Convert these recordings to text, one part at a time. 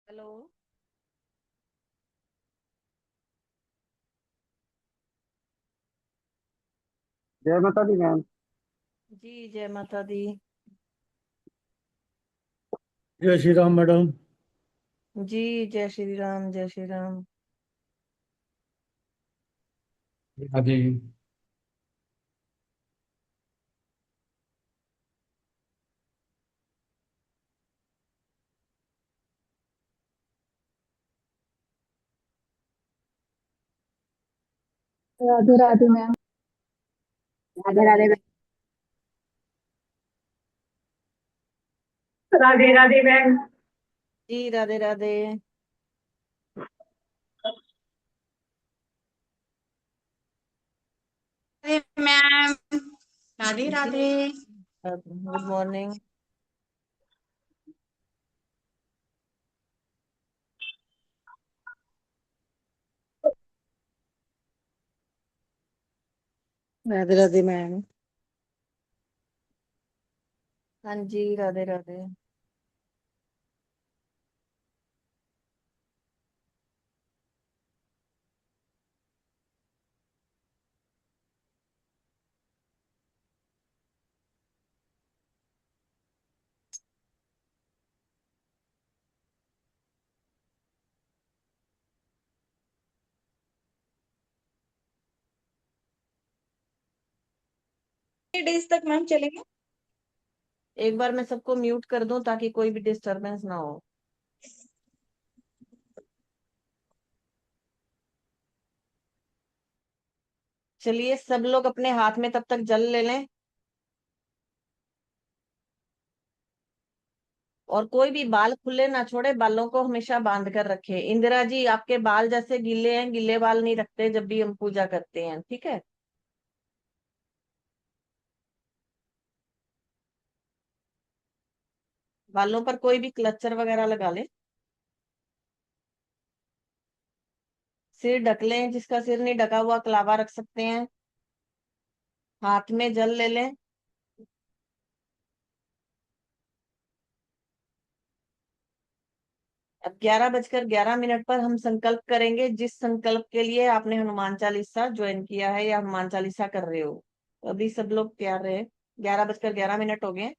Hello. जय माता दी ma'am. जी जय माता दी। जय श्री राम मैडम। जी जय श्री राम जय श्री राम। हाँ जी। राधे राधे मैम। राधे राधे राधे राधे। राधे राधे मैम। जी Radhe Radhe. Ma'am Radhe ji Radhe. Good morning. Radhe Radhe ma'am. हाँ जी राधे राधे। डेज तक मैम चलेंगे। एक बार मैं सबको म्यूट कर दूं ताकि कोई भी डिस्टरबेंस ना हो। चलिए सब लोग अपने हाथ में तब तक जल ले लें। और कोई भी बाल खुले ना छोड़े, बालों को हमेशा बांध कर रखे। इंदिरा जी आपके बाल जैसे गीले हैं, गीले बाल नहीं रखते जब भी हम पूजा करते हैं, ठीक है। बालों पर कोई भी क्लचर वगैरह लगा ले। सिर ढक लें, जिसका सिर नहीं ढका हुआ कलावा रख सकते हैं। हाथ में जल ले लें। अब 11:11 पर हम संकल्प करेंगे, जिस संकल्प के लिए आपने हनुमान चालीसा ज्वाइन किया है या हनुमान चालीसा कर रहे हो। तो अभी सब लोग तैयार रहे। 11:11 हो गए।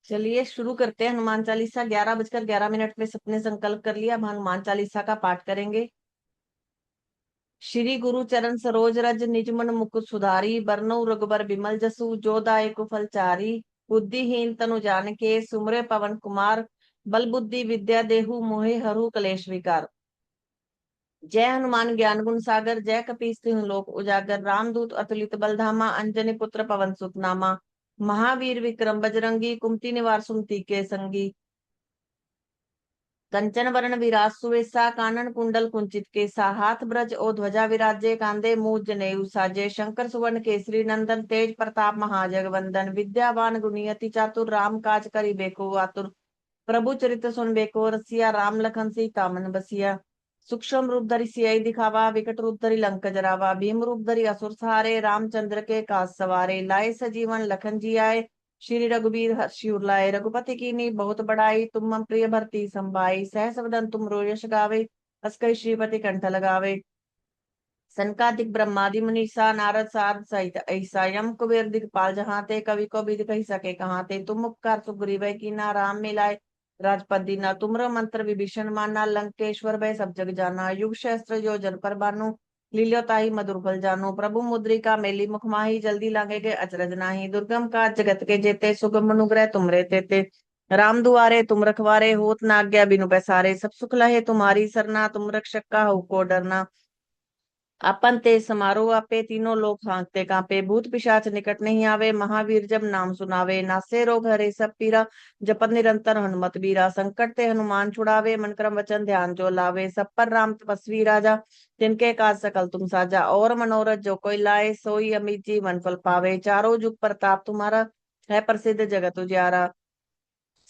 चलिए शुरू करते हैं हनुमान चालीसा। 11:11 में सबने संकल्प कर लिया। अब हनुमान चालीसा का पाठ करेंगे। श्री गुरु चरण सरोज रज निज मन मुकुर सुधारी, बरनउँ रघुबर बिमल जसु, जो दायक फलचारी। बुद्धिहीन तनु जानिके, सुमिरै पवन कुमार, बल बुद्धि विद्या देहु मोहि हरहु कलेश विकार। जय हनुमान ज्ञान गुण सागर, जय कपीस तिहुँ लोक उजागर, रामदूत अतुलित बल धामा, अंजनी पुत्र पवन सुत नामा। महावीर विक्रम बजरंगी, कुमति निवार सुमति के संगी। कंचन वरण विराज सुवेसा, कानन कुंडल कुंचित केसा, हाथ ब्रज ओ ध्वजा विराजे, कांधे मूज जनेऊ साजे। शंकर सुवर्ण केसरी नंदन, तेज प्रताप महाजगवंदन, विद्यावान गुणियति चातुर, राम काज करिबेको आतुर। प्रभु चरित सुनबेको रसिया, राम लखन सीता मन बसिया। सूक्ष्म रूप धरि सियहि दिखावा, विकट रूप धरि लंक जरावा, भीम रूप धरि असुर सहारे, रामचंद्र के काज सवारे। लाए सजीवन लखन जी आए, श्री रघुबीर हर्षि उर लाए। रघुपति कीन्ही बहुत बड़ाई, तुम मम प्रिय भरती संभाई। सहस वदन तुम यश गावे, हस कहि श्रीपति कंठ लगावे। सनकादिक ब्रह्मादि मुनीसा, नारद सारद सहित ऐसा, यम कुबेर दिखपाल जहाँ ते, कवि को बिद कहि सके कहाँ ते। तुम उपकार सुग्रीव कीन्हा, राम मिलाए राजपद दीना तुमरो मंत्र विभीषण माना लंकेश्वर भय सब जग जाना युग सहस्त्र जो जन पर बानु लील्यो ताही मधुर फल जानो प्रभु मुद्रिका मेली मुख माही जल्दी लागे के अचरज नाही दुर्गम का जगत के जेते सुगम अनुग्रह तुमरे तेते राम दुआरे तुम रखवारे होत न आज्ञा बिनु पैसारे सब सुख लहे तुम्हारी सरना तुम रक्षक का हो को डरना अपन ते समारोह आपे तीनों लोग हाँकते कांपे भूत पिशाच निकट नहीं आवे महावीर जब नाम सुनावे नासे रोग हरे सब पीरा जपत निरंतर हनुमत बीरा संकट ते हनुमान छुड़ावे मन क्रम वचन ध्यान जो लावे सब पर राम तपस्वी राजा तिनके काज सकल तुम साजा और मनोरथ जो कोई लाए सोई अमित जीवन फल पावे चारों जुग प्रताप तुम्हारा है प्रसिद्ध जगत उजियारा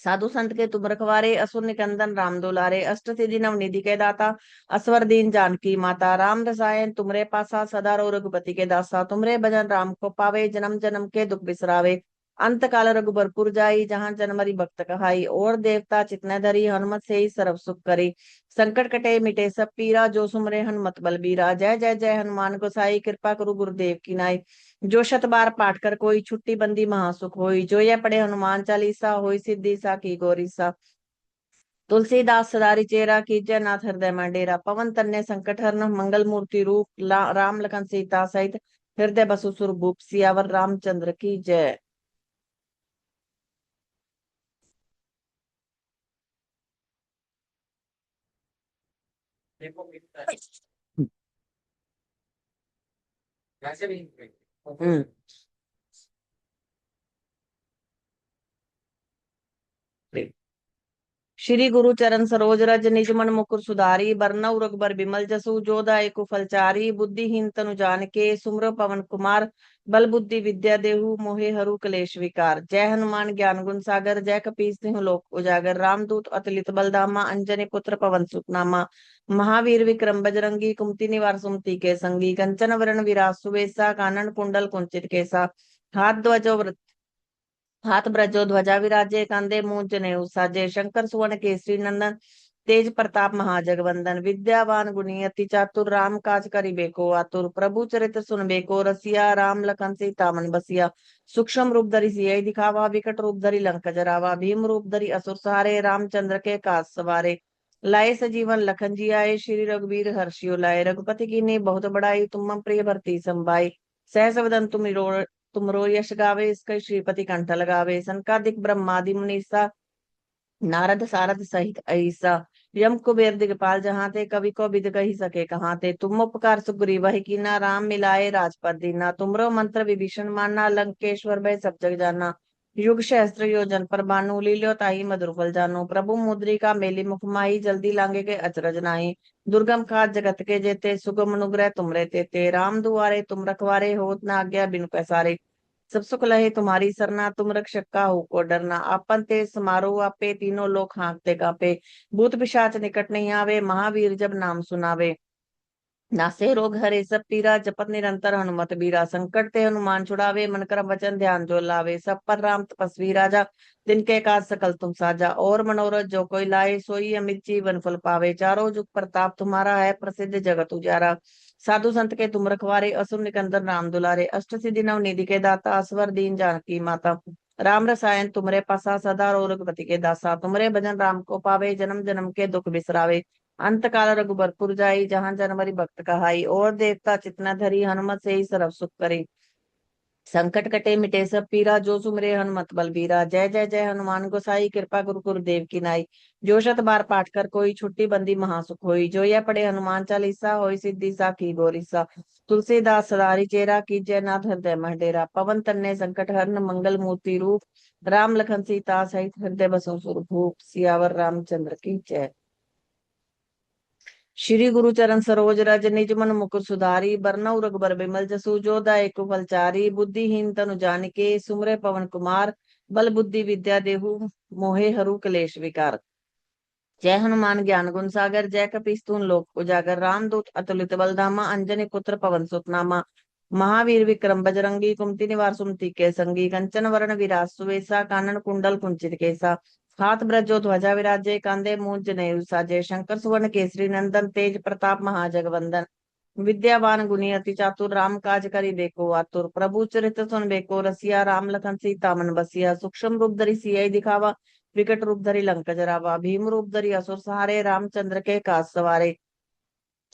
साधु संत के तुम रखवारे असुर निकंदन राम दुलारे अष्ट सिद्धि नव निधि के दाता असवर दीन जानकी माता राम रसायन तुमरे पासा सदा रो रघुपति के दासा तुमरे भजन राम को पावे जन्म जन्म के दुख बिसरावे अंत काल रघुबरपुर जाई जहां जन्मरी भक्त कहाई और देवता चितने धरी हनुमत से ही सर्व सुख करी संकट कटे मिटे सब पीरा जो सुमरे हनुमत बलबीरा जय जय जय हनुमान गोसाई कृपा करो गुरुदेव की नाई जो शत बार पाठ कर कोई छुट्टी बंदी महासुख होई जो यह पढ़े हनुमान चालीसा होई सिद्धि सा की गोरी सा तुलसीदास सदारी चेरा कीजय नाथ हृदय में डेरा पवन तन्य संकट हरन मंगल मूर्ति रूप राम लखन सीता सहित हृदय बसु सुरभूप सियावर रामचंद्र की जय। हम्म श्री गुरु चरण सरोज रज निज मन मुकुर सुधारी बरनउँ रघुबर बिमल जसु जो दायकु फलचारी बुद्धिहीन तनु जानिके सुमिरो पवन कुमार बल बुद्धि विद्या देहु मोहे हरु कलेश विकार जय हनुमान ज्ञान गुण सागर जय कपीस तिहुँ लोक उजागर रामदूत अतुलित बलधामा अंजनी पुत्र पवन सुत नामा महावीर विक्रम बजरंगी कुमति निवार सुमति के संगी कंचन वरण विराज सुवेसा कानन कुंडल कुंचित केसा हाथ ब्रजो ध्वजा विराजे कांधे मूंज जनेऊ साजे शंकर सुवन केसरी नंदन तेज प्रताप महाजगवंदन विद्यावान गुणी अति चातुर राम काज करिबेको आतुर प्रभु चरित्र सुनबेको रसिया राम लखन सीता मन बसिया सूक्ष्म रूप धरि सियहि दिखावा विकट रूप धरि लंक जरावा भीम रूप धरि असुर सहारे रामचंद्र के काज सवारे लाए सजीवन लखन जी आए श्री रघुवीर हर्षियो लाए रघुपति की ने बहुत बड़ाई तुम मम प्रिय भरती संभाई सहस वदन तुमरो यश गावे इसका श्रीपति कंठ लगावे सनकादिक ब्रह्मादि मुनीसा नारद सारद सहित ऐसा यम कुबेर दिगपाल जहाँ ते कवि को बिद कही सके कहाँ ते तुम उपकार सुग्रीव ही कीना राम मिलाए राजपद दीना तुमरो मंत्र विभीषण माना लंकेश्वर भय सब जग जाना युग सहस्त्र योजन पर बानु लील्यो ताही मधुर फल जानो प्रभु मुद्रिका मेली मुख माही जल्दी लांगे के अचरज नाही दुर्गम खाद जगत के जेते सुगम अनुग्रह तुमरे तेते राम दुआरे तुम रखवारे होत न आज्ञा बिनु पैसारे सब सुख लहे तुम्हारी सरना तुम रक्षक का हो को डरना आपन ते समारोह आपे तीनों लोग हाँकते कापे भूत पिशाच निकट नहीं आवे महावीर जब नाम सुनावे नासे रोग हरे सब पीरा जपत निरंतर हनुमत बीरा संकट ते हनुमान छुड़ावे मन क्रम वचन ध्यान जो लावे सब पर राम तपस्वी राजा जिनके काज सकल तुम साजा और मनोरथ जो कोई लाए सोई अमित जीवन फल पावे चारों जुग प्रताप तुम्हारा है प्रसिद्ध जगत उजारा साधु संत के तुम रखवारे असुर निकंदन राम दुलारे अष्ट सिद्धि नव निधि के दाता असवर दीन जानकी माता राम रसायन तुमरे पासा सदा रो रघुपति के दासा तुमरे भजन राम को पावे जन्म जन्म के दुख बिसरावे अंत काल रघुबरपुर जाई जहां जनवरी भक्त कहाई और देवता चितना धरी हनुमत से ही सर्व सुख करे संकट कटे मिटे सब पीरा जो सुमरे हनुमत बलबीरा जय जय जय हनुमान गोसाई कृपा गुरु गुरुदेव की नाई जो शत बार पाठ कर कोई छुट्टी बंदी महासुख होई जो यह पढ़े हनुमान चालीसा होई सिद्धि सा की गोरीसा तुलसीदास सदारी चेरा की जयनाथ हृदय मह डेरा पवन तन्ने संकट हरन मंगल मूर्ति रूप राम लखन सीता सहित हृदय बसो सुरभूप सियावर रामचंद्र की जय। श्री गुरु चरण सरोज रज निज मन मुकुर सुधारी बरनउँ रघुबर बिमल जसु जो दायकु फलचारी बुद्धिहीन तनु जानिके सुमरे पवन कुमार बल बुद्धि विद्या देहु मोहे हरु कलेश विकार जय हनुमान ज्ञान गुण सागर जय कपीस्तून लोक उजागर रामदूत अतुलित बलधामा अंजनी पुत्र पवन सुत नामा महावीर विक्रम बजरंगी कुमति निवार सुमति के संगी कंचन वरण विराज सुवेसा कानन कुंडल कुंचित केसा हाथ ब्रजो ध्वजा विराजे कांधे मूंज जनेऊ साजे शंकर सुवर्ण केसरी नंदन तेज प्रताप महाजगवंदन विद्यावान गुणी अति चातुर राम काज करि बेको आतुर प्रभु चरित्र सुन बेको रसिया राम लखन सीता मन बसिया सूक्ष्म रूप धरि सियहि दिखावा विकट रूप धरी लंक जरावा, भीम रूप धरी असुर सहारे, रामचंद्र के काज सवारे।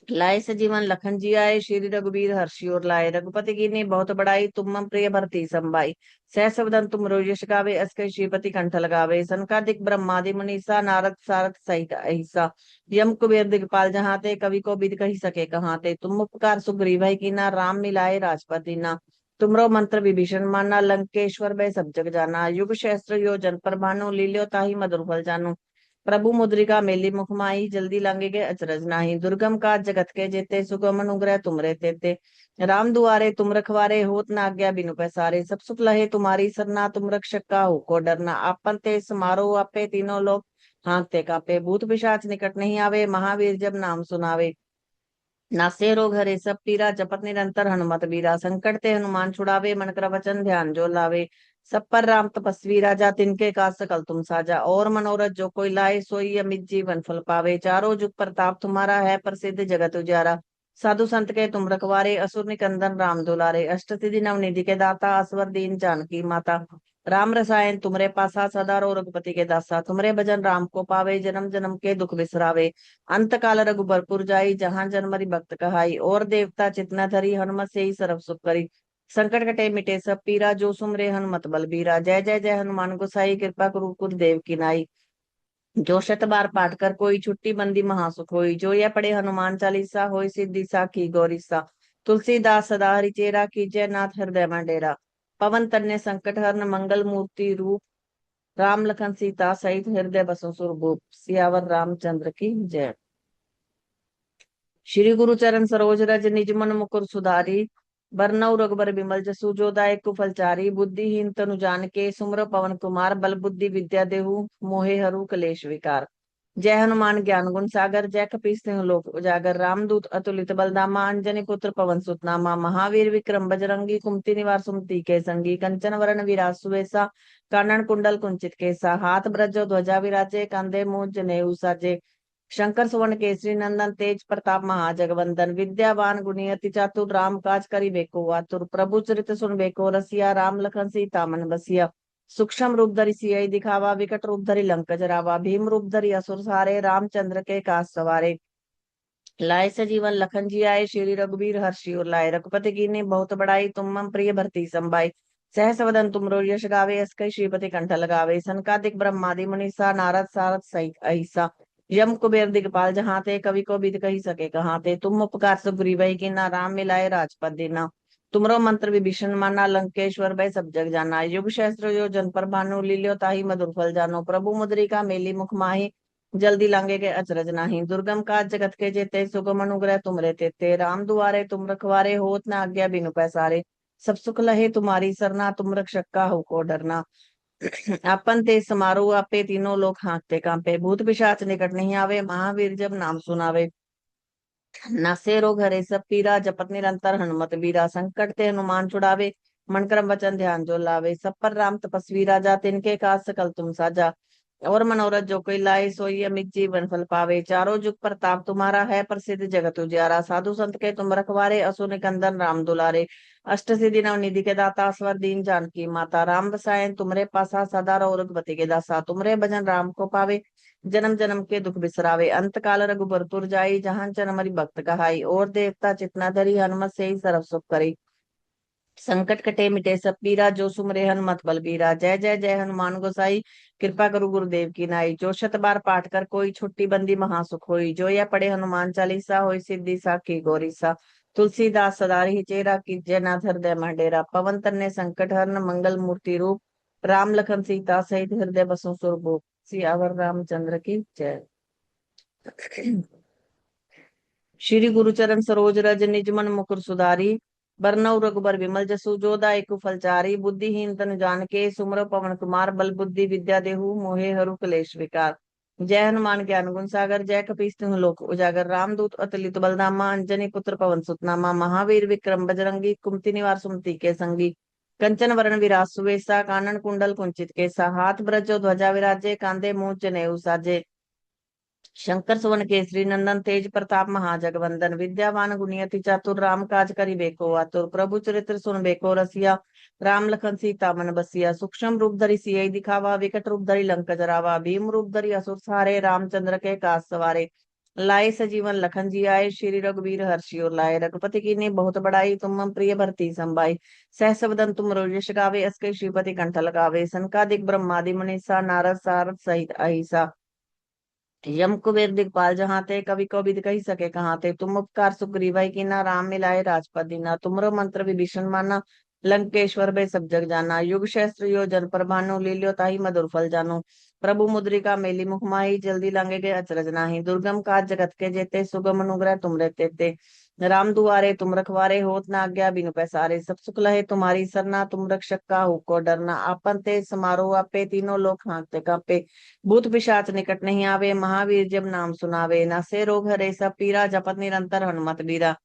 लाए सजीवन लखन जी आए, श्री रघुबीर हर्षि और लाए, रघुपति की ने बहुत बड़ाई, तुम मम प्रिय भरती संभाई। सहस वदन तुम यश गावे, अस कहि श्रीपति कंठ लगावे। सनकादिक ब्रह्मादि मुनीसा, नारद सारद सहित अहिसा, यम कुबेर दिगपाल जहाते, कवि को बिद कही सके कहाते। तुम उपकार सुग्रीव की ना, राम मिलाए राजपद दीना। तुमरो मंत्र विभीषण माना, लंकेश्वर भय सब जग जाना। युग सहस्त्र योजन पर भानु, लील्यो ताहि मधुर फल जानु। प्रभु मुद्रिका मेली मुख माही, जल्दी लांगे गए अचरज नाही। दुर्गम काज जगत के जेते, सुगम अनुग्रह तुमरे तेते। राम दुआरे तुम रखवारे, होत न आज्ञा बिनु पैसारे। सब सुख लहे तुम्हारी सरना, तुम रक्षक काहू को डरना। आपन ते समारो आपे, तीनों लोग हाँकते कांपे। भूत पिशाच निकट नहीं आवे, महावीर जब नाम सुनावे। नासे रोग हरे सब पीरा, जपत निरंतर हनुमत बीरा। संकट ते हनुमान छुड़ावे, मन कर वचन ध्यान जो लावे। सब पर राम तपस्वी राजा, तिनके काज सकल तुम साजा। और मनोरथ जो कोई लाए, सोई अमित जीवन फल पावे। चारों जुग प्रताप तुम्हारा है, प्रसिद्ध जगत उजारा। साधु संत के तुम रखवारे, असुर निकंदन राम दुलारे। अष्ट सिद्धि नवनिधि के दाता, असवर दीन जानकी माता। राम रसायन तुमरे पासा, सदा रो रघुपति के दासा। तुमरे भजन राम को पावे, जन्म जन्म के दुख बिसरावे। अंत काल रघुबरपुर जाई, जहां जन्मरि भक्त कहाई। और देवता चितना धरी, हनुमत से ही सर्व सुख करी। संकट कटे मिटे सब पीरा, जो सुमरे हनुमत बलबीरा। जय जय जय हनुमान गोसाई, कृपा करू गुरुदेव की नाई। जो शत बार पाठ कर कोई, छुट्टी बंदी महासुख होई। जो यह पढ़े हनुमान चालीसा, होई सिद्धि साखी गौरीसा। तुलसीदास सदा हरिचेरा, कीजय नाथ हृदय में डेरा। पवन तन्य संकट हरन, मंगल मूर्ति रूप। राम लखन सीता सहित, हृदय बसो सुरभूप। सियावर रामचंद्र की जय। श्री गुरु चरण सरोज रज, निज मन मुकुर सुधारी। बरनउँ रघुबर बिमल, जसु जो दायक फलचारी। बुद्धिहीन तनु जानिके, सुमिरौ पवन कुमार। बल बुद्धि विद्या देहु, मोहे हरु कलेश विकार। जय हनुमान ज्ञान गुण सागर, जय कपीस तिहुँ लोक उजागर। रामदूत अतुलित बलधामा, अंजनी पुत्र पवन सुत नामा। महावीर विक्रम बजरंगी, कुमति निवार सुमति के संगी। कंचन वरण विराज सुवेसा, कानन कुंडल कुंचित केसा। हाथ ब्रज ध्वजा विराजे, कांधे मूंज जनेऊ साजे। शंकर सुवन केसरी नंदन, तेज प्रताप महाजगवंदन। विद्यावान गुणी अति चातुर, राम काज करिबेको आतुर। प्रभु चरित सुनबेको रसिया, राम लखन सीता मन बसिया। सूक्ष्म रूप धरि सियहि दिखावा, विकट रूप धरि लंक जरावा। भीम रूप धरि असुर सहारे, रामचंद्र के काज सवारे। लाए सजीवन लखन जी आए, श्री रघुबीर हर्षि उर लाए। रघुपति कीन्ही बहुत बड़ाई, तुम मम प्रिय भरती संभाई। सहस वदन तुमरो यश गावे, अस कहि श्रीपति कंठ लगावे। सनकादिक ब्रह्मादि मुनीसा, नारद सारद सहित अहिसा। यम कुबेर दिगपाल जहाते, कवि को बिद कही सके कहाते। तुम उपकार सुग्रीव कीन्हा, राम मिलाए राजपद दीना। तुमरो मंत्र विभीषण माना, लंकेश्वर भय सब जग जाना। युग सहस्त्र योजन पर भानु, लील्यो ताहि मधुर फल जानो। प्रभु मुद्रिका मेली मुख माही, जल्दी लांगे के अचरज नाही। दुर्गम काज जगत के जेते, सुगम अनुग्रह तुमरे तेते। राम दुआरे तुम रखवारे, होत न आज्ञा बिनु पैसारे। सब सुख लहे तुम्हारी सरना, तुम रक्षक काहू को डरना। अपन ते समारोह आपे, तीनों लोग हाँकते कांपे। भूत पिशाच निकट नहीं आवे, महावीर जब नाम सुनावे। नासे रोग हरे सब पीरा, जपत निरंतर हनुमत बीरा। संकट ते हनुमान छुड़ावे, मन क्रम वचन ध्यान जो लावे। सब पर राम तपस्वी राजा, तिनके काज सकल तुम साजा। और मनोरथ जो कोई लाए, सोई अमित जीवन फल पावे। चारों जुग प्रताप तुम्हारा है, प्रसिद्ध जगत उजियारा। साधु संत के तुम रखवारे, असुर निकंदन राम दुलारे। अष्ट सिद्धि नवनिधि के दाता, स्वर दीन जानकी माता। राम रसायन तुमरे पासा, सदा रहो रघुपति के दासा। तुमरे भजन राम को पावे, जन्म जन्म के दुख बिसरावे। अंत काल रघुबरपुर जाई, जहां जन्मरि भक्त कहाई। और देवता चितना धरी, हनुमत से ही सर्व सुख करी। संकट कटे मिटे सब पीरा, जो सुमरे हनुमत बलबीरा। जय जय जय हनुमान गोसाई, कृपा करू गुरुदेव की नाई। जो शत बार पाठ कर कोई, छुट्टी बंदी महासुख होई। जो यह पढ़े हनुमान चालीसा, होई सिद्धि साखी गौरीसा। तुलसीदास सदा चेरा, कीजय नाथ हृदय में डेरा। पवन तन्य संकट हरन, मंगल मूर्ति रूप। राम लखन सीता सहित, हृदय बसों सुरभूप। सियावर रामचंद्र की जय। श्री गुरुचरण सरोज रज, निज मन मुकुर सुधारी। बरनउँ रघुबर विमल, जसु जो दायक फलचारी। बुद्धिहीन तनु जानिके, सुमिरौ पवन कुमार। बल बुद्धि विद्या देहु, मोहे हरु कलेश विकार। जय हनुमान ज्ञान गुण सागर, जय कपीस तिहुँ लोक उजागर। रामदूत अतुलित बलधामा, अंजनी पुत्र पवन सुत नामा। महावीर विक्रम बजरंगी, कुमति निवार सुमति के संगी। कंचन वरण विराज सुवेसा, कानन कुंडल कुंचित केसा। हाथ ब्रज ध्वजा विराजे, कांधे मूंज जनेऊ साजे। शंकर सुवन केसरी नंदन तेज प्रताप महाजगवंदन विद्यावान गुणियति चातुर राम काज करि बेको आतुर प्रभु चरित्र सुन बेको रसिया राम लखन सीता मन बसिया सूक्ष्म रूप धरि सियहि दिखावा विकट रूप धरि लंक जरावा भीम रूप धरि असुर सारे रामचंद्र के काज सवारे लाए सजीवन लखन जी आए श्री रघुवीर हर्षि उर लाए रघुपति कीन्ही बहुत बड़ाई तुम मम प्रिय भरती संभाई सहस वदन तुम रोजस गावे अस कई श्रीपति कंठ लगावे सनकादिक ब्रह्मादि मुनीसा नारद सारद सहित अहिसा यम कुबेर दिखपाल जहाँ ते कवि को बिद कही सके कहाँ ते तुम उपकार सुग्रीवाई कीना राम मिलाए राजपद दीना तुमरो मंत्र विभीषण माना लंकेश्वर बे सब जग जाना युग सहस्त्र योजन पर भानु लील्यो ताहि मधुर फल जानो प्रभु मुद्रिका मेली मुख माही जल्दी लांगे गए अचरज नाही दुर्गम काज जगत के जेते सुगम अनुग्रह तुम रहते ते राम दुआरे तुम रखवारे होत न आज्ञा बिनु पैसारे सब सुख लहे तुम्हारी सरना तुम रक्षक काहू को डरना आपन ते समारोह आपे तीनों लोग हाँकते कांपे भूत पिशाच निकट नहीं आवे महावीर जब नाम सुनावे नासे रोग हरे सब पीरा जपत निरंतर हनुमत बीरा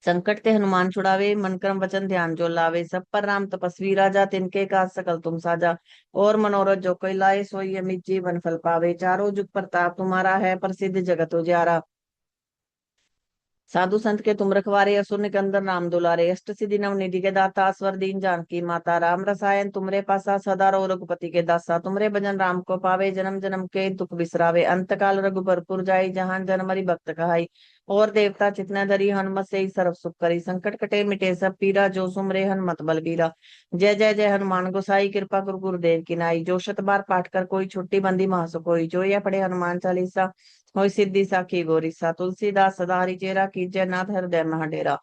संकट ते हनुमान छुड़ावे मन क्रम वचन ध्यान जो लावे सब पर राम तपस्वी राजा तिनके काज सकल तुम साजा और मनोरथ जो कोई लाए सोई अमित जीवन फल पावे चारों जुग प्रताप तुम्हारा है प्रसिद्ध जगत उजियारा साधु संत के तुम रखवारे असुर निकंदन राम दुलारे अष्ट सिद्धि नव निधि के दाता स्वर दीन जानकी माता राम रसायन तुमरे पासा सदा रहो रघुपति के दासा तुमरे भजन राम को पावे जन्म जन्म के दुख बिसरावे अंत काल रघुबरपुर जाई जहां जन्म हरि भक्त कहाई और देवता चितना धरी हनुमत से ही सर्व सुख करी संकट कटे मिटे सब पीरा जो सुमरे हनुमत बलबीरा जय जय जय हनुमान गोसाई कृपा गुरु गुरुदेव की नाई जो शत बार पाठ कर कोई छुट्टी बंदी महासु कोई जो या पढ़े हनुमान चालीसा होय सिद्धि साखी गोरीसा तुलसीदास सदा हरिचेरा कीजय नाथ हृदय मह डेरा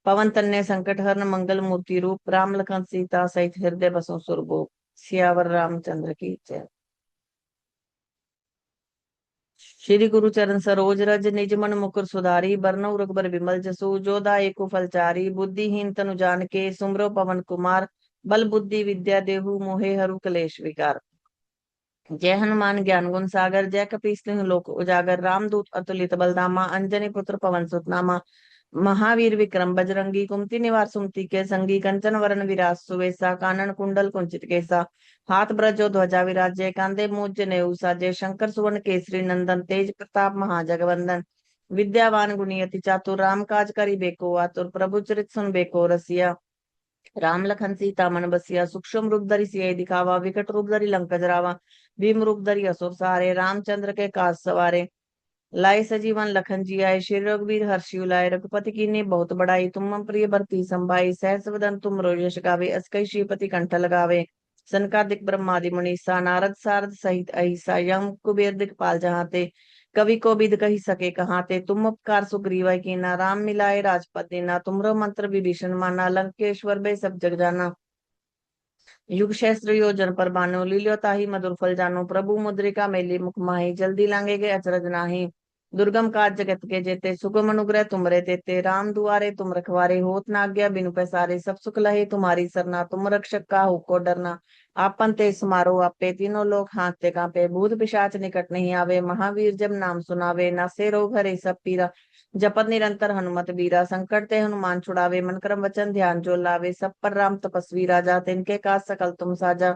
पवन तन्य संकट हरन मंगल मूर्ति रूप राम लखन सीता सहित हृदय बसो सुरभूप सियावर रामचंद्र की जय। श्री गुरु चरण सरोज रज निज मन मुकुर सुधारी बरनउ रघुबर विमल जसु जो दायकु फलचारी बुद्धिहीन तनु जान के सुमरो पवन कुमार बल बुद्धि विद्या देहु मोहे हरु कलेश विकार जय हनुमान ज्ञान गुण सागर जय कपीस तिहुँ लोक उजागर रामदूत अतुलित बलधामा अंजनी पुत्र पवन सुत नामा महावीर विक्रम बजरंगी कुमति निवार सुमति के संगी कंचन वरण विराज सुवेसा कानन कुंडल कुंचित केसा हाथ ब्रजो ध्वजा विराजे कांधे मूज जनेऊ साजे शंकर सुवन केसरी नंदन तेज प्रताप महाजगवंदन विद्यावान गुणियति चातुर राम काज करि बेको आतुर प्रभु चरित सुन बेको रसिया राम लखन सीता मन बसिया सूक्ष्म रूप धरि सियहि दिखावा विकट रूप धरि लंक जरावा भीम रूप धरि असुर सहारे रामचंद्र के काज सवारे लाए सजीवन लखन जी आए श्री रघुवीर हर्षि उलाए रघुपति कीन्ही बहुत बड़ाई तुम मम प्रिय भरती संभाई सहस वदन तुम रोजस गावे अस कई श्रीपति कंठ लगावे सनकादिक ब्रह्मादि मुनीसा नारद सारद सहित अहिसा यम कुबेर दिखपाल जहाँ ते कवि को बिद कही सके कहाँ ते तुम उपकार सुग्रीव कीना राम मिलाए राजपद दीना तुमरो मंत्र विभीषण माना लंकेश्वर बे सब जग जाना युग सहस्त्र योजन पर भानु लील्यो ताहि मधुर फल जानो प्रभु मुद्रिका मेली मुख माही जल्दी लांगे गए अचरज नाही दुर्गम काज जगत के जेते सुगम अनुग्रह तुमरे तेते राम दुआरे तुम रखवारे होत न आज्ञा बिनु पैसारे सब सुख लहे तुम्हारी सरना तुम रक्षक काहू को डरना आपन ते समारोह आपे तीनों लोग हाँकते कांपे भूत पिशाच निकट नहीं आवे महावीर जब नाम सुनावे नासे रोग हरे सब पीरा जपत निरंतर हनुमत बीरा संकट ते हनुमान छुड़ावे मन क्रम वचन ध्यान जो लावे सब पर राम तपस्वी राजा तिनके काज सकल तुम साजा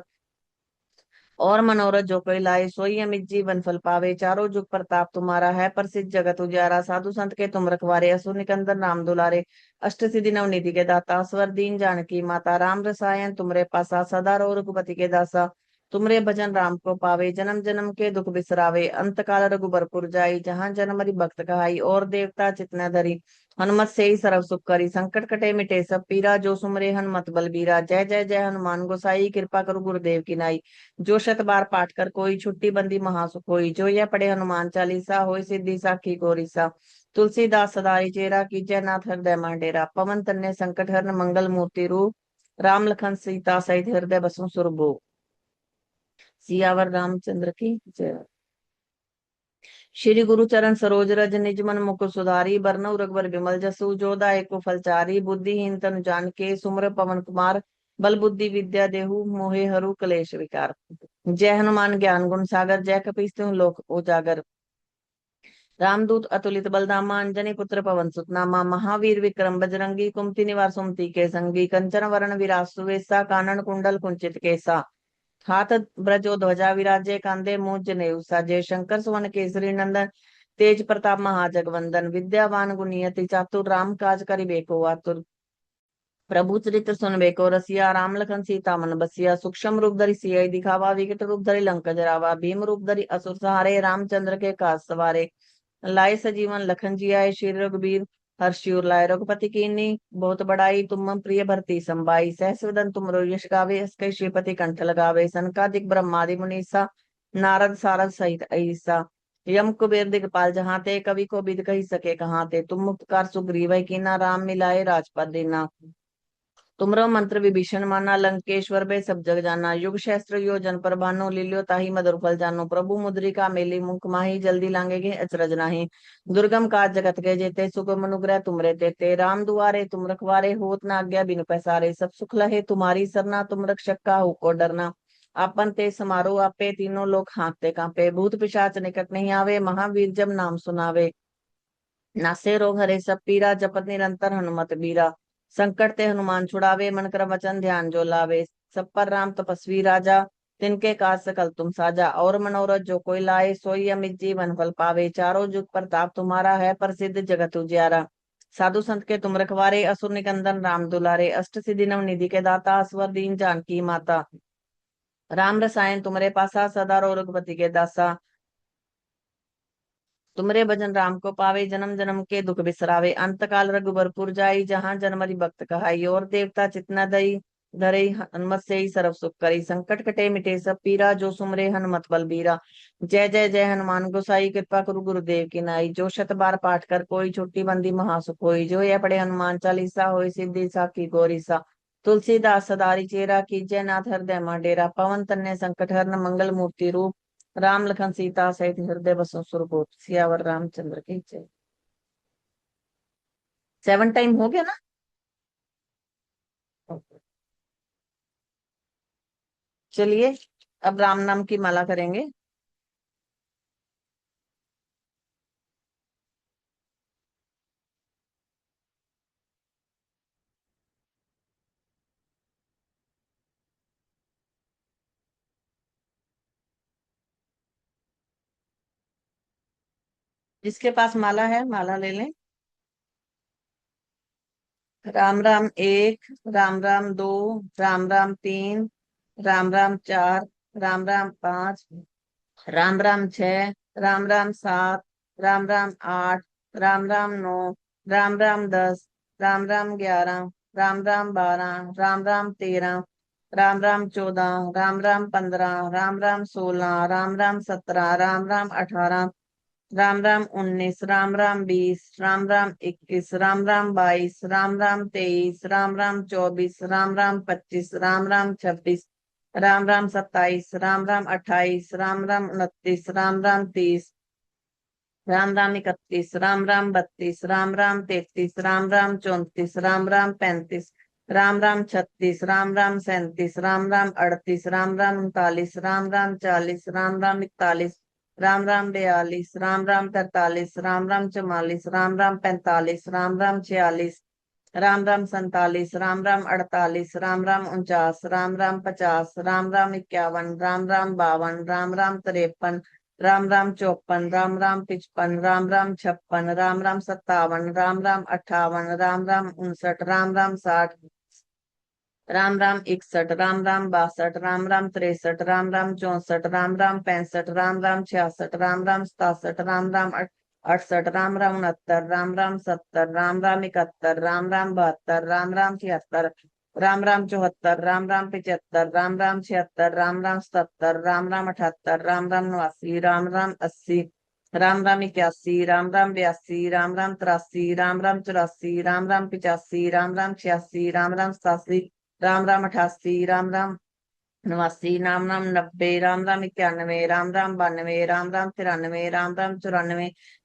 और मनोरथ जो कोई लाए सोई अमित जीवन फल पावे चारों जुग प्रताप तुम्हारा है प्रसिद्ध जगत उजियारा साधु संत के तुम रखवारे असुर निकंदन राम दुलारे अष्ट सिद्धि नव निधि के दाता स्वर दीन जानकी माता राम रसायन तुमरे पासा सदा रहो रघुपति के दासा तुमरे भजन राम को पावे जन्म जन्म के दुख बिसरावे अंत काल रघुबरपुर जाई जहां जन्म हरि भक्त कहाई और देवता चितना धरी हनुमत से ही सर्व सुख करी संकट कटे मिटे सब पीरा जो सुमरे हनुमत बलबीरा जय जय जय हनुमान गोसाई कृपा करो गुरुदेव की नाई जो शत बार पाठ कर कोई छुट्टी बंदी महासुख होई जो यह पढ़े हनुमान चालीसा होय सिद्धि साखी गोरीसा तुलसीदास सदाई चेरा की जयनाथ हृदय मांडेरा पवन तन्य संकट हरण मंगल मूर्ति रूप राम लखन सीता सहित हृदय बसु सुरभू सियावर रामचंद्र की जय। श्री गुरु चरण सरोज रज निज मन मुकुर सुधारी बरनउ रघुबर विमल जसु जो दायकु फलचारी बुद्धिहीन तनु जान के सुमर पवन कुमार बल बुद्धि विद्या देहु मोहे हरु कलेश विकार जय हनुमान ज्ञान गुण सागर जय कपीस तिहुँ लोक उजागर रामदूत अतुलित बलधामा अंजनी पुत्र पवन सुत नामा महावीर विक्रम बजरंगी कुमति निवार सुमति के संगी कंचन वरण विराज सुवेसा कानन कुंडल कुंचित केसा हाथ ब्रजो ध्वजा विराजे कांधे मूंज जनेऊ साजे शंकर सुवन केसरी नंदन तेज प्रताप महाजगवंदन विद्यावान गुणियति चातुर राम काज करिबेको आतुर प्रभु चरित्र सुनबेको रसिया राम लखन सीता मन बसिया सूक्ष्म रूप धरि सियहि दिखावा विकट रूप धरि लंक जरावा भीम रूप धरि असुर सहारे रामचंद्र के काज सवारे लाए सजीवन लखन जियाए श्री रघुबीर हर्षि उर लाए रघुपति कीन्ही बहुत बड़ाई तुम मम प्रिय भरती संभाई सहस वदन तुमरो यश गावे अस कहि श्रीपति कंठ लगावे सनकादिक ब्रह्मादि मुनीसा नारद सारद सहित अहिसा यम कुबेर दिगपाल जहाँ ते कवि को बिद कही सके कहाँ ते तुम मुक्तकार सुग्रीव कीना राम मिलाए राजपद दीना तुमरो मंत्र विभीषण माना लंकेश्वर पे सब जग जाना युग सहस्त्र योजन पर भानो लील्यो ताहि मधुर फल जानो प्रभु मुद्रिका मेली मुख माही जल्दी लांगे अचरज नाही दुर्गम काज जगत के जेते सुगम अनुग्रह तुमरे तेते राम दुआरे तुम रखवारे होत न आज्ञा बिनु पैसारे सब सुख लहे तुम्हारी सरना तुम रक्षक का को डरना आपन ते समारो आपे तीनों लोग हाँकते कांपे भूत पिशाच निकट नहीं आवे महावीर जब नाम सुनावे नासे रोग हरे सब पीरा जपत निरंतर हनुमत बीरा संकट ते हनुमान छुड़ावे मन कर वचन ध्यान जो लावे सब पर राम तपस्वी राजा तिनके काज सकल तुम साजा और मनोरथ जो कोई लाए सोई अमित जीवन फल पावे चारों जुग प्रताप तुम्हारा है प्रसिद्ध जगत उजियारा साधु संत के तुम रखवारे असुर निकंदन राम दुलारे अष्ट सिद्धि नव निधि के दाता अस्वर दीन जानकी माता राम रसायन तुम्हारे पासा सदा रो रघुपति के दासा तुमरे भजन राम को पावे जन्म जन्म के दुख बिसरावे अंत काल रघुबरपुर जाई जहाँ जन्मरि भक्त कहाई और देवता चितना दई धरई हनुमत से ही सर्व सुख करी संकट कटे मिटे सब पीरा जो सुमरे हनुमत बलबीरा जय जय जय हनुमान गोसाई कृपा करु गुरुदेव की नाई जो शत बार पाठ कर कोई छुट्टी बंदी महासुख होई जो यह पढ़े हनुमान चालीसा होई सिद्धि साखी गौरीसा तुलसीदास सदारी चेरा कीजय नाथ हृदय मा डेरा पवन तन्य संकट हरन मंगल मूर्ति रूप राम लखन सीता सहित हृदय बसो सुरभूप सियावर रामचंद्र की जय 7 टाइम हो गया ना। ओके। चलिए अब राम नाम की माला करेंगे। जिसके पास माला है माला ले लें। राम राम 1, राम राम 2, राम राम 3, राम राम 4, राम राम 5, राम राम 6, राम राम 7, राम राम 8, राम राम 9, राम राम 10, राम राम 11, राम राम 12, राम राम 13, राम राम 14, राम राम 15, राम राम 16, राम राम 17, राम राम 18, राम राम 19, राम राम 20, राम राम 21, राम राम 22, राम राम 23, राम राम 24, राम राम 25, राम राम 26, राम राम 27, राम राम 28, राम राम 29, राम राम 30, राम राम 31, राम राम 32, राम राम 33, राम राम 34, राम राम 35, राम राम 36, राम राम 37, राम राम 38, राम राम 39, राम राम 40, राम राम 41, राम राम 42, राम राम 43, राम राम 44, राम राम 45, राम राम 46, राम राम 47, राम राम 48, राम राम 49, राम राम 50, राम राम 51, राम राम 52, राम राम 53, राम राम 54, राम राम 55, राम राम 56, राम राम 57, राम राम 58, राम राम 59, राम राम 60, राम राम 61, राम राम 62, राम राम 63, राम राम 64, राम राम 65, राम राम 66, राम राम 67, राम राम 68, राम राम 69, राम राम 70, राम राम 71, राम राम 72, राम राम 73, राम राम 74, राम राम 75, राम राम 76, राम राम 77, राम राम 78, राम राम 89, राम राम 80, राम राम 81, राम राम 82, राम राम 83, राम राम 84, राम राम 85, राम राम 86, राम राम 87, राम राम 88, राम राम 89, राम राम 90, राम राम 91, राम राम 92, राम राम 93, राम राम 94,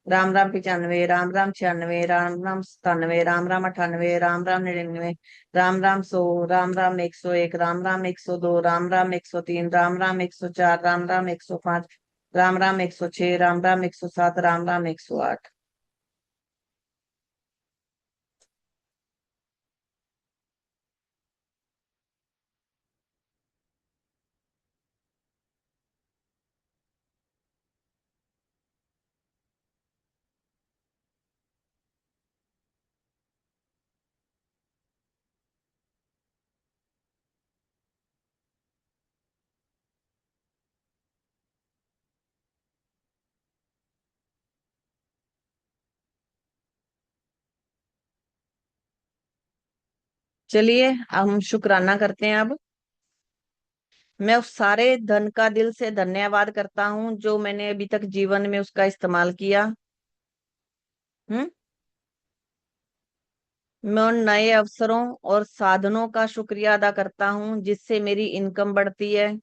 राम राम 95, राम राम 96, राम राम 97, राम राम 98, राम राम 99, राम राम 100, राम राम 101, राम राम 102, राम राम 103, राम राम 104, राम राम 105, राम राम 106, राम राम 107, राम राम 108। चलिए हम शुक्राना करते हैं अब। मैं उस सारे धन का दिल से धन्यवाद करता हूँ जो मैंने अभी तक जीवन में उसका इस्तेमाल किया। हम्म। मैं उन नए अवसरों और साधनों का शुक्रिया अदा करता हूँ जिससे मेरी इनकम बढ़ती है।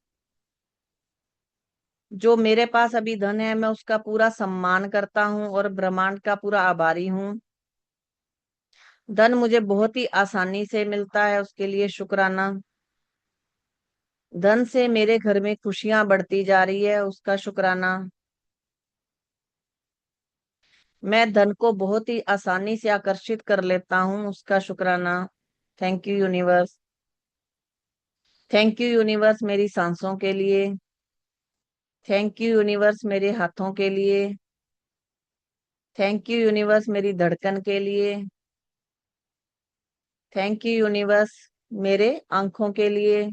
जो मेरे पास अभी धन है मैं उसका पूरा सम्मान करता हूँ और ब्रह्मांड का पूरा आभारी हूँ। धन मुझे बहुत ही आसानी से मिलता है, उसके लिए शुक्राना। धन से मेरे घर में खुशियां बढ़ती जा रही है, उसका शुक्राना। मैं धन को बहुत ही आसानी से आकर्षित कर लेता हूँ, उसका शुक्राना। Thank you universe. Thank you universe मेरी सांसों के लिए। थैंक यू यूनिवर्स मेरे हाथों के लिए। थैंक यू यूनिवर्स मेरी धड़कन के लिए। थैंक यू यूनिवर्स मेरे आंखों के लिए।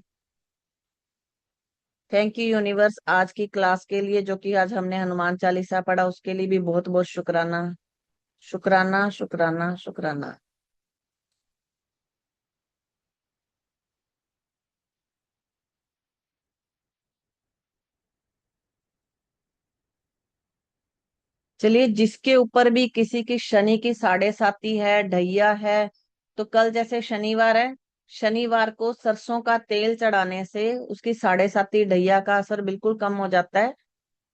थैंक यू यूनिवर्स आज की क्लास के लिए, जो कि आज हमने हनुमान चालीसा पढ़ा, उसके लिए भी बहुत बहुत शुक्राना। शुक्राना शुक्राना शुक्राना। चलिए, जिसके ऊपर भी किसी की शनि की साढ़े साती है, ढैया है, तो कल जैसे शनिवार है, शनिवार को सरसों का तेल चढ़ाने से उसकी साढ़े साती ढैया का असर बिल्कुल कम हो जाता है।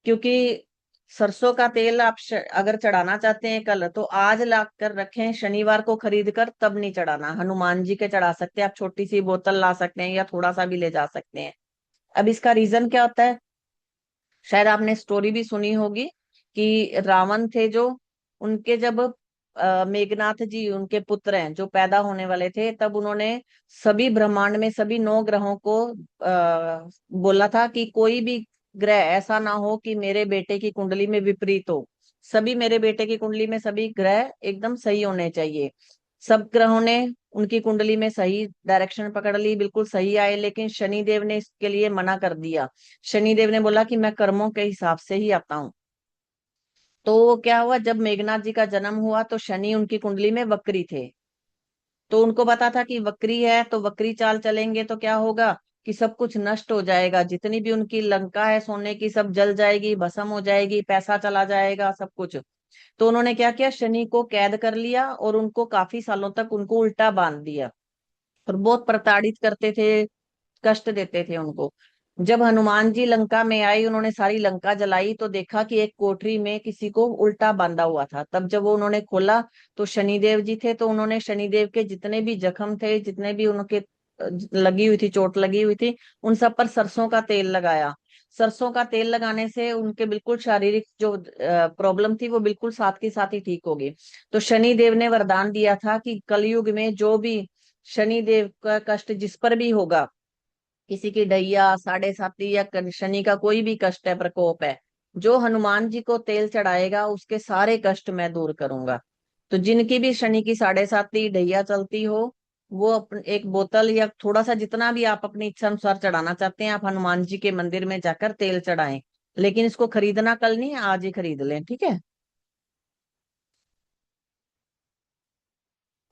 क्योंकि सरसों का तेल आप अगर चढ़ाना चाहते हैं कल, तो आज ला कर रखें, शनिवार को खरीद कर तब नहीं चढ़ाना। हनुमान जी के चढ़ा सकते हैं आप, छोटी सी बोतल ला सकते हैं या थोड़ा सा भी ले जा सकते हैं। अब इसका रीजन क्या होता है, शायद आपने स्टोरी भी सुनी होगी कि रावण थे जो, उनके जब मेघनाथ जी उनके पुत्र हैं जो पैदा होने वाले थे, तब उन्होंने सभी ब्रह्मांड में सभी 9 ग्रहों को बोला था कि कोई भी ग्रह ऐसा ना हो कि मेरे बेटे की कुंडली में विपरीत हो। सभी मेरे बेटे की कुंडली में सभी ग्रह एकदम सही होने चाहिए। सब ग्रहों ने उनकी कुंडली में सही डायरेक्शन पकड़ ली, बिल्कुल सही आए, लेकिन शनि देव ने इसके लिए मना कर दिया। शनि देव ने बोला कि मैं कर्मों के हिसाब से ही आता हूँ। तो क्या हुआ, जब मेघनाथ जी का जन्म हुआ तो शनि उनकी कुंडली में वक्री थे। तो उनको पता था कि वक्री है तो वक्री चाल चलेंगे तो क्या होगा कि सब कुछ नष्ट हो जाएगा, जितनी भी उनकी लंका है सोने की सब जल जाएगी, भस्म हो जाएगी, पैसा चला जाएगा, सब कुछ। तो उन्होंने क्या किया, शनि को कैद कर लिया और उनको काफी सालों तक उनको उल्टा बांध दिया और बहुत प्रताड़ित करते थे, कष्ट देते थे उनको। जब हनुमान जी लंका में आई, उन्होंने सारी लंका जलाई, तो देखा कि एक कोठरी में किसी को उल्टा बांधा हुआ था। तब जब वो उन्होंने खोला तो शनिदेव जी थे। तो उन्होंने शनिदेव के जितने भी जख्म थे, जितने भी उनके लगी हुई थी, चोट लगी हुई थी, उन सब पर सरसों का तेल लगाया। सरसों का तेल लगाने से उनके बिल्कुल शारीरिक जो प्रॉब्लम थी वो बिल्कुल साथ के साथ ही ठीक हो गई। तो शनि देव ने वरदान दिया था कि कलयुग में जो भी शनि देव का कष्ट जिस पर भी होगा, किसी की ढैया साढ़े साती या शनि का कोई भी कष्ट है, प्रकोप है, जो हनुमान जी को तेल चढ़ाएगा उसके सारे कष्ट मैं दूर करूंगा। तो जिनकी भी शनि की साढ़े साती ढैया चलती हो, वो एक बोतल या थोड़ा सा जितना भी आप अपनी इच्छा अनुसार चढ़ाना चाहते हैं, आप हनुमान जी के मंदिर में जाकर तेल चढ़ाएं। लेकिन इसको खरीदना कल नहीं, आज ही खरीद लें, ठीक है।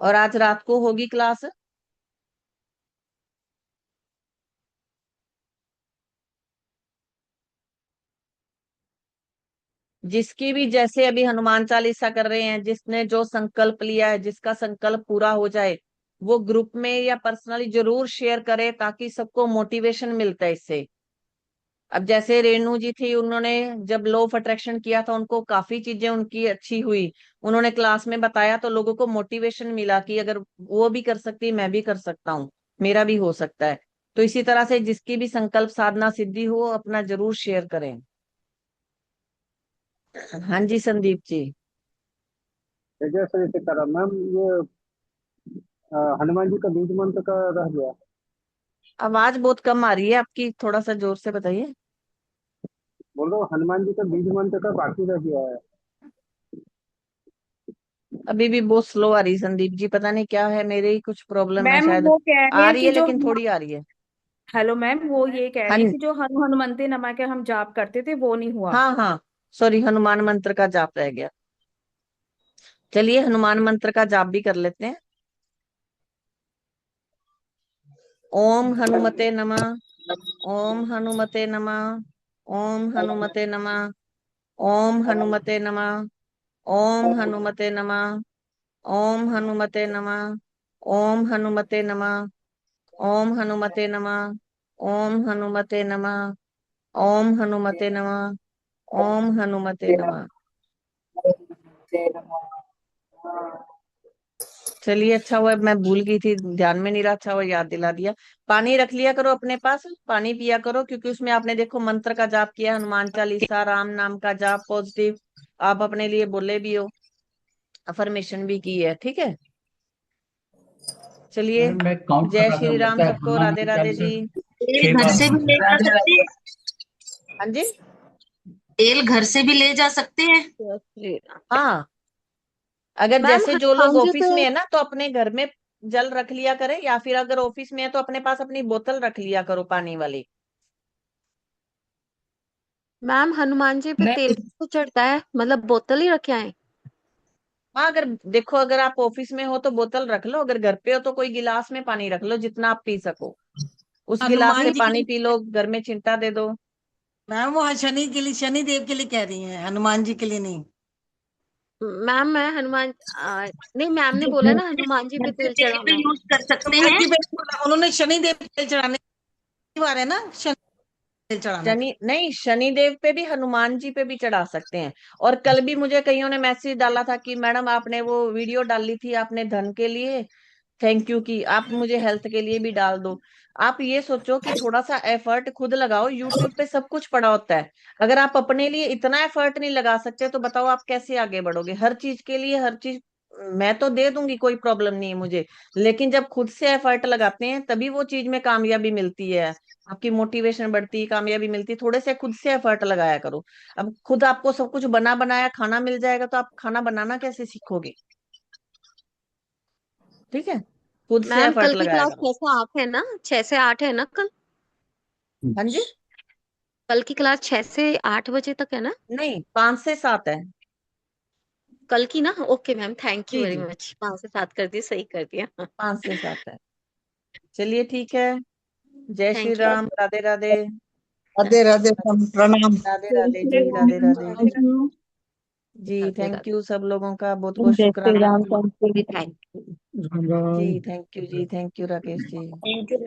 और आज रात को होगी क्लास। जिसकी भी, जैसे अभी हनुमान चालीसा कर रहे हैं, जिसने जो संकल्प लिया है, जिसका संकल्प पूरा हो जाए, वो ग्रुप में या पर्सनली जरूर शेयर करे ताकि सबको मोटिवेशन मिलता है इससे। अब जैसे रेणु जी थी, उन्होंने जब लॉ ऑफ अट्रैक्शन किया था, उनको काफी चीजें उनकी अच्छी हुई, उन्होंने क्लास में बताया तो लोगों को मोटिवेशन मिला कि अगर वो भी कर सकती मैं भी कर सकता हूँ, मेरा भी हो सकता है। तो इसी तरह से जिसकी भी संकल्प साधना सिद्धि हो, अपना जरूर शेयर करें। हाँ जी संदीप जी। तेजस्वी सीताराम मैम, ये हनुमान जी का बीज मंत्र का रह गया। आवाज बहुत कम आ रही है आपकी, थोड़ा सा जोर से बताइए। बोल रहा हूँ हनुमान जी का बीज मंत्र का बाकी रह गया है। अभी भी बहुत स्लो आ रही है संदीप जी, पता नहीं क्या है, मेरे ही कुछ प्रॉब्लम है मैम शायद। वो कह रही आ है रही कि है जो लेकिन थोड़ी आ रही है। हेलो मैम, वो ये कह हाँ रही है कि जो हनुमंते नमा के हम जाप करते थे वो नहीं हुआ। हाँ हाँ, सॉरी, हनुमान मंत्र का जाप रह गया। चलिए हनुमान मंत्र का जाप भी कर लेते हैं। ओम हनुमते नमः। ओम हनुमते नमः। ओम हनुमते नमः। ओम हनुमते नमः। ओम हनुमते नमः। ओम हनुमते नमः। ओम हनुमते नमः। ओम हनुमते नमः। ओम हनुमते नमः। ओम हनुमते नमः। ओम हनुमते नमः। चलिए, अच्छा हुआ मैं भूल गई थी, ध्यान में नहीं रहा, अच्छा हुआ याद दिला दिया। पानी रख लिया करो अपने पास, पानी पिया करो, क्योंकि उसमें आपने देखो मंत्र का जाप किया, हनुमान चालीसा, राम नाम का जाप, पॉजिटिव आप अपने लिए बोले भी हो, अफर्मेशन भी की है, ठीक है। चलिए, मैडम मैं काउंट कर जय रहा था, श्री राम लगता है सबको, हनुमान जी राधे की राधे चालीसा जी। तेल 6 घर बार से भी ले जा सकते हैं। हाँ जी। तेल घर से भी ले जा सकते हैं। जय श्री राम। हाँ, अगर मैम जैसे जो लोग हनुमान जी ऑफिस पे में है ना, तो अपने घर में जल रख लिया करें, या फिर अगर ऑफिस में है तो अपने पास अपनी बोतल रख लिया करो पानी वाली। मैम हनुमान जी पे तेल कैसे चढ़ता है, मतलब बोतल ही रखे आए? हाँ, अगर देखो, अगर आप ऑफिस में हो तो बोतल रख लो, अगर घर पे हो तो कोई गिलास में पानी रख लो जितना आप पी सको, उस गिलास से हनुमान जी पानी के पी लो, घर में चिंता दे दो। मैम वो शनि के लिए, शनि देव के लिए कह रही हैं, हनुमान जी के लिए नहीं। मैम मैं नहीं, मैम ने बोला ना हनुमान जी पे घर से तेल तेल भी चढ़ाना है। यूज कर सकते हनुमान हैं। जी पे बोला, उन्होंने शनि देव पे तेल चढ़ाने की बार है ना, शनि तेल चढ़ाना। शनि नहीं, शनि देव पे भी, हनुमान जी पे भी चढ़ा सकते हैं। और कल भी मुझे कईयों ने मैसेज डाला था कि मैडम आपने वो वीडियो डाली थी, आपने धन के लिए थैंक यू की, आप मुझे हेल्थ के लिए भी डाल दो। आप ये सोचो कि थोड़ा सा एफर्ट खुद लगाओ, यूट्यूब पे सब कुछ पड़ा होता है। अगर आप अपने लिए इतना एफर्ट नहीं लगा सकते तो बताओ आप कैसे आगे बढ़ोगे। हर चीज के लिए हर चीज मैं तो दे दूंगी, कोई प्रॉब्लम नहीं है मुझे, लेकिन जब खुद से एफर्ट लगाते हैं तभी वो चीज में कामयाबी मिलती है, आपकी मोटिवेशन बढ़ती है, कामयाबी मिलती है। थोड़े से खुद से एफर्ट लगाया करो। अब खुद आपको सब कुछ बना बनाया खाना मिल जाएगा तो आप खाना बनाना कैसे सीखोगे? ठीक है, खुद से मैम एफर्ट कल की लगाया क्लास करो। 6 से 8 है ना? 6 से 8 है ना कल? हाँ जी। कल की क्लास 6 से 8 बजे तक है ना? नहीं, 5 से 7 है। कल की ना? ओके मैम, थैंक यू जी वेरी जी, मच, 5 से 7 कर दिया, सही कर दिया। 5 से 7 है। चलिए ठीक है। जय श्री थैंक यू। राम, राधे राधे। राधे राधे, प्रणाम। राधे राधे जी, राधे राधे जी। राधे थैंक राधे। यू सब लोगों का, बहुत बहुत जय श्री शुक्राना। Ram, thank you. Ram Ram. Ji thank you, ji thank you Rakesh ji. Thank you.